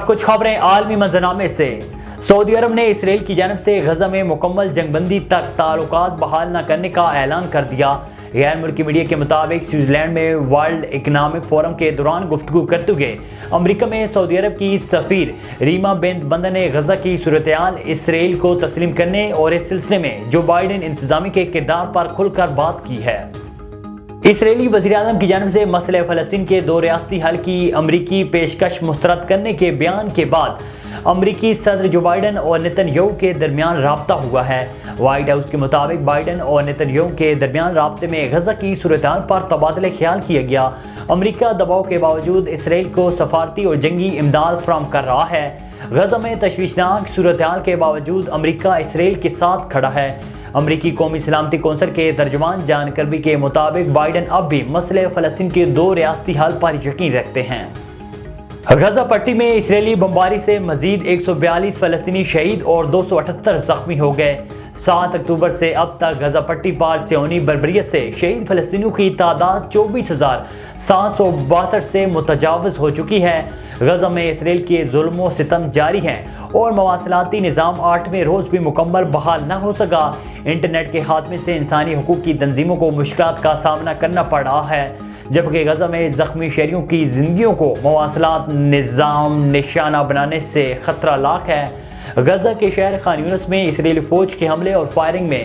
اب کچھ خبریں عالمی منظرنامے سے۔ سعودی عرب نے اسرائیل کی جانب سے غزہ میں مکمل جنگ بندی تک تعلقات بحال نہ کرنے کا اعلان کر دیا۔ غیر ملکی میڈیا کے مطابق سوئٹزر لینڈ میں ورلڈ اکنامک فورم کے دوران گفتگو کرتے ہوئے امریکہ میں سعودی عرب کی سفیر ریما بنت بندر نے غزہ کی صورتحال اسرائیل کو تسلیم کرنے اور اس سلسلے میں جو بائیڈن انتظامیہ کے کردار پر کھل کر بات کی ہے۔ اسرائیلی وزیراعظم کی جانب سے مسئلہ فلسطین کے دو ریاستی حل کی امریکی پیشکش مسترد کرنے کے بیان کے بعد امریکی صدر جو بائیڈن اور نیتن یاہو کے درمیان رابطہ ہوا ہے۔ وائٹ ہاؤس کے مطابق بائیڈن اور نیتن یاہو کے درمیان رابطے میں غزہ کی صورتحال پر تبادلہ خیال کیا گیا۔ امریکہ دباؤ کے باوجود اسرائیل کو سفارتی اور جنگی امداد فراہم کر رہا ہے۔ غزہ میں تشویشناک صورتحال کے باوجود امریکہ اسرائیل کے ساتھ کھڑا ہے۔ امریکی قومی سلامتی کونسل کے ترجمان جان کربی کے مطابق بائیڈن اب بھی مسئلہ فلسطین کے دو ریاستی حل پر یقین رکھتے ہیں۔ غزہ پٹی میں اسرائیلی بمباری سے مزید 142 فلسطینی شہید اور 278 زخمی ہو گئے۔ 7 اکتوبر سے اب تک غزہ پٹی پر صہیونی بربریت سے شہید فلسطینیوں کی تعداد 24,762 سے متجاوز ہو چکی ہے۔ غزہ میں اسرائیل کے ظلم و ستم جاری ہیں اور مواصلاتی نظام 8ویں روز بھی مکمل بحال نہ ہو سکا۔ انٹرنیٹ کے خاتمے سے انسانی حقوق کی تنظیموں کو مشکلات کا سامنا کرنا پڑ رہا ہے، جبکہ غزہ میں زخمی شہریوں کی زندگیوں کو مواصلات نظام نشانہ بنانے سے خطرہ لاحق ہے۔ غزہ کے شہر خان یونس میں اسرائیلی فوج کے حملے اور فائرنگ میں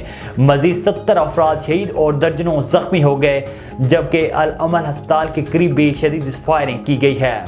مزید 70 افراد شہید اور درجنوں زخمی ہو گئے، جبکہ الامل ہسپتال کے قریب بھی شدید فائرنگ کی گئی ہے۔